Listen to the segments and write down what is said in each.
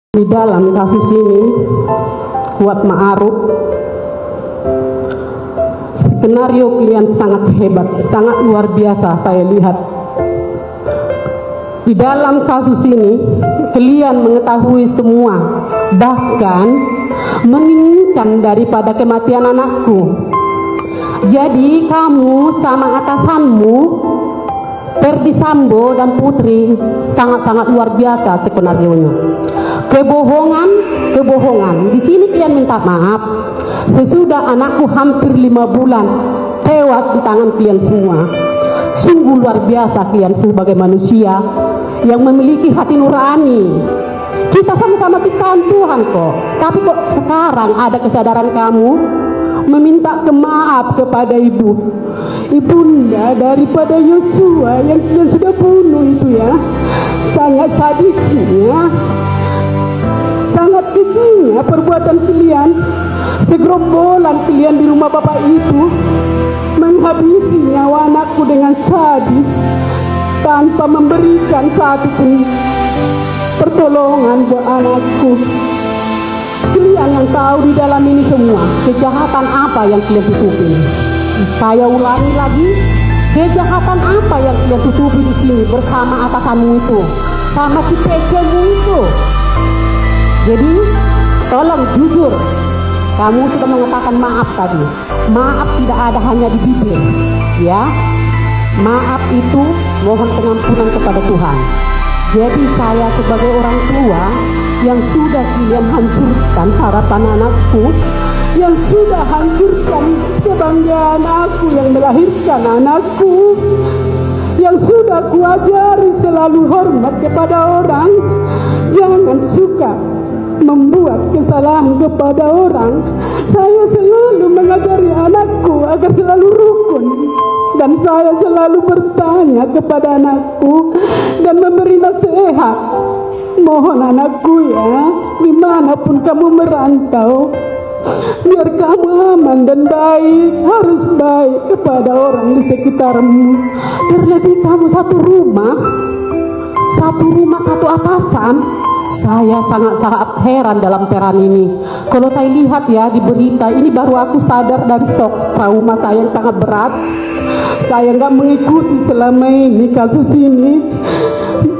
Di dalam kasus ini, Kuat Ma'ruf, skenario kalian sangat hebat, sangat luar biasa saya lihat. Di dalam kasus ini, kalian mengetahui semua, bahkan menginginkan daripada kematian anakku. Jadi kamu sama atasanmu, Ferdi Sambo dan Putri, sangat-sangat luar biasa skenarionya. Kebohongan. Di sini kalian minta maaf. Sesudah anakku hampir 5 bulan tewas di tangan kalian semua. Sungguh luar biasa kalian sebagai manusia yang memiliki hati nurani. Kita sama-sama ciptaan Tuhan kok. Tapi kok sekarang ada kesadaran kamu meminta maaf kepada ibunda daripada Yosua yang kalian sudah bunuh itu ya. Sangat sadisnya, sangat kecilnya perbuatan kalian. Segerombolan kalian di rumah bapak itu menghabisi nyawa anakku dengan sadis tanpa memberikan satu pun pertolongan buat anakku. Kalian yang tahu di dalam ini semua kejahatan apa yang kalian tutupi. Saya ulangi lagi, kejahatan apa yang kalian tutupi di sini bersama atasanmu itu, sama si pecemu itu. Jadi tolong jujur, kamu sudah mengatakan maaf tadi. Maaf tidak ada hanya di bibir, ya. Maaf itu mohon pengampunan kepada Tuhan. Jadi saya sebagai orang tua yang sudah kalian hancurkan harapan anakku, yang sudah hancurkan kebanggaan aku yang melahirkan anakku, yang sudah kuajari selalu hormat kepada orang, jangan suka membuat kesalahan kepada orang. Saya selalu mengajari anakku agar selalu rukun, dan saya selalu bertanya kepada anakku dan memberi nasihat. Mohon anakku ya, dimanapun kamu merantau, biar kamu aman dan baik, harus baik kepada orang di sekitarmu. Terlebih kamu satu rumah, satu atasan. Saya sangat-sangat heran dalam peran ini. Kalau saya lihat ya di berita ini, baru aku sadar dari shock trauma saya yang sangat berat. Saya nggak mengikuti selama ini kasus ini.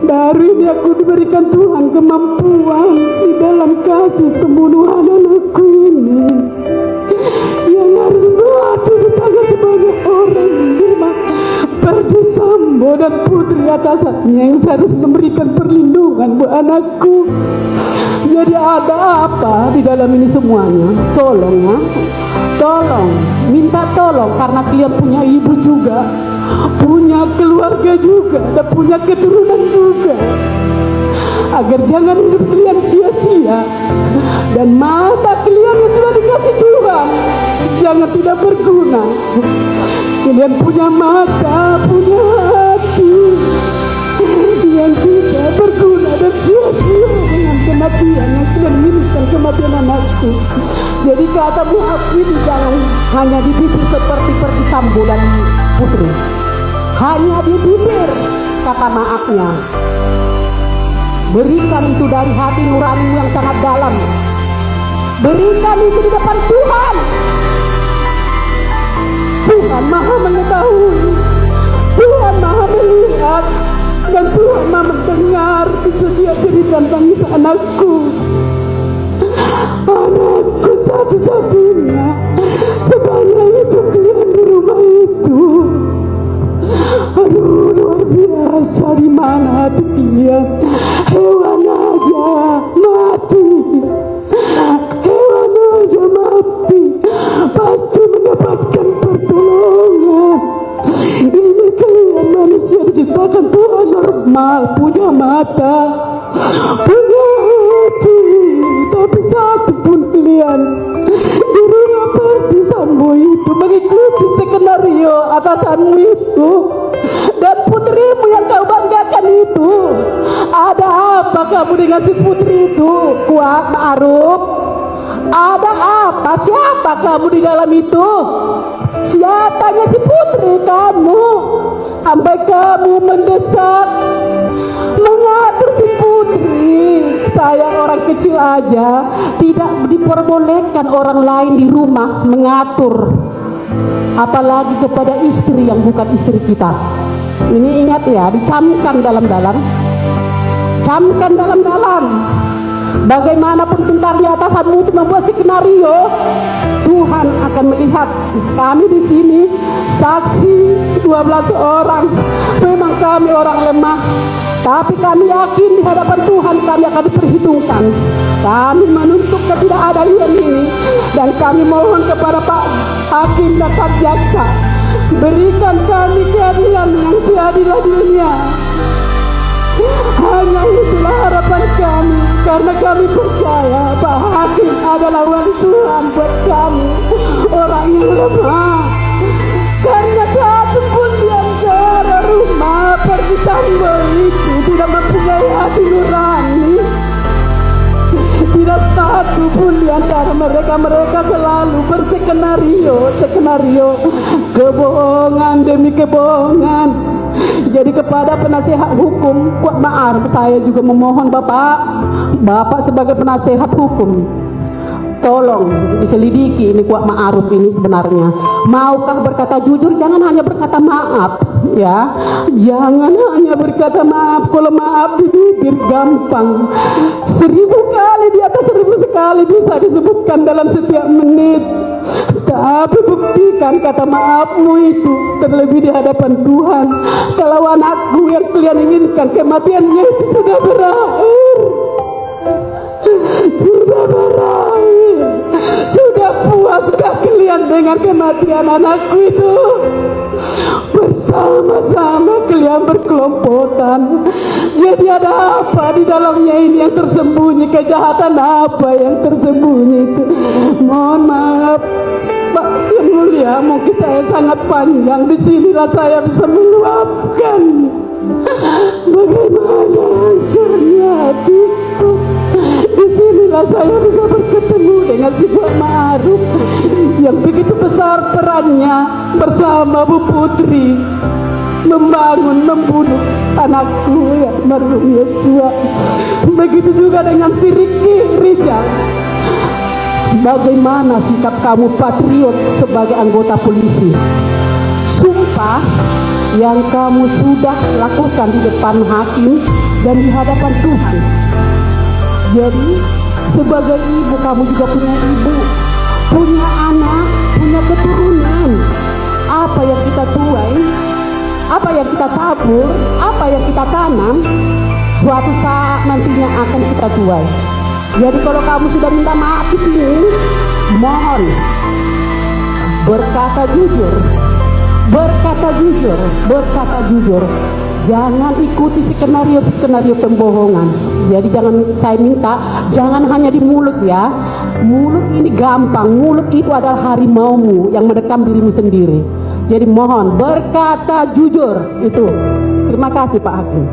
Baru ini aku diberikan Tuhan kemampuan di dalam kasus pembunuhan anakku ini, yang harus mati di tangan sebagai orang lima Ferdi Sambo dan Putri atasannya yang harus memberikan perlindungan buat anakku. Jadi ada apa di dalam ini semuanya? Tolong ya, tolong, minta tolong, karena kalian punya ibu juga, punya keluarga juga, dan punya keturunan juga, agar jangan hidup kalian sia-sia dan mata kalian yang sudah dikasih Tuhan jangan tidak berguna. Kalian punya mata, punya hati yang tidak berguna dan sia-sia dengan kematian yang sudah menginginkan kematian anakku. Jadi kata maaf ini jangan hanya di bibir seperti Ferdi Sambo dan Putri, hanya di bibir kata maafnya. Berikan itu dari hati nurani yang sangat dalam. Berikan itu di depan Tuhan. Tuhan maha mengetahui, Tuhan maha melihat, dan Tuhan maha mendengar di setiap cerita tangis anakku. Anakku satu-satunya, sebanyak itu kalian di rumah itu. Aduh, luar biasa. Di mana hati kalian? Hewan aja mati, hewan aja mati, pasti mendapatkan pertolongan. Ini kalian manusia diciptakan Tuhan normal, punya mata, punya hati, tapi satu pun kalian di rumah Ferdi Sambo itu mengikuti skenario atasanmu itu dan putrimu yang kau banggakan itu. Ada apa kamu dengan si Putri itu, Kuat Ma'ruf? Ada apa? Siapa kamu di dalam itu? Siapanya si Putri kamu sampai kamu mendesak mengatur si Putri saya orang kecil aja tidak diperbolehkan orang lain di rumah mengatur, apalagi kepada istri yang bukan istri kita. Ini ingat ya, dicamkan dalam-dalam, camkan dalam-dalam. Bagaimanapun pintarnya atasanmu untuk membuat skenario, Tuhan akan melihat. Kami di sini saksi 12 orang. Memang kami orang lemah, tapi kami yakin di hadapan Tuhan kami akan diperhitungkan. Kami menuntut ketidakadilan ini, dan kami mohon kepada Pak Hakim dan Pak Jaksa, berikan kami keadilan yang seadil-adilnya. Hanya itulah harapan kami, karena kami percaya Pak Hakim adalah wali Tuhan buat kami, orang yang lemah. Karena satu pun di antara rumah Perdisambo itu tidak mempunyai hati nurani. Tidak satu pun di antara mereka selalu berskenario kebohongan demi kebohongan. Jadi kepada penasihat hukum Kuat Ma'ruf, saya juga memohon Bapak sebagai penasihat hukum, tolong diselidiki ini Kuat Ma'ruf ini sebenarnya maukah berkata jujur. Jangan hanya berkata maaf ya, jangan hanya berkata maaf. Kalau maaf di bibir gampang, 1000 kali di atas 1000 sekali bisa disebutkan dalam setiap menit, tapi buktikan kata maafmu itu terlebih di hadapan Tuhan. Kalau anakku yang kalian inginkan kematiannya itu sudah berakhir, sudah puaskah kalian dengan kematian anakku itu? Bersama-sama kalian berkelompotan. Jadi ada apa di dalamnya ini yang tersembunyi? Kejahatan apa yang tersembunyi itu? Mohon maaf Pak yang mulia, mungkin saya sangat panjang. Disinilah saya bisa meluapkan bagaimana hancurnya hatiku. Disinilah saya bisa bertemu dengan si Kuat Ma'ruf yang begitu besar perannya bersama Bu Putri membangun, membunuh anakku ya merhum Yosua. Begitu juga dengan si Ricky Rijal. Bagaimana sikap kamu patriot sebagai anggota polisi? Sumpah yang kamu sudah lakukan di depan hakim dan di hadapan Tuhan. Jadi sebagai ibu, kamu juga punya ibu, punya anak, punya keturunan. Apa yang kita tuai, apa yang kita tabur, apa yang kita tanam, suatu saat nantinya akan kita tuai. Jadi kalau kamu sudah minta maaf di sini, mohon berkata jujur, berkata jujur, berkata jujur. Jangan ikuti skenario pembohongan. Jadi jangan, saya minta jangan hanya di mulut ya. Mulut ini gampang, mulut itu adalah harimaumu yang mendekam dirimu sendiri. Jadi mohon berkata jujur itu. Terima kasih Pak Hakim.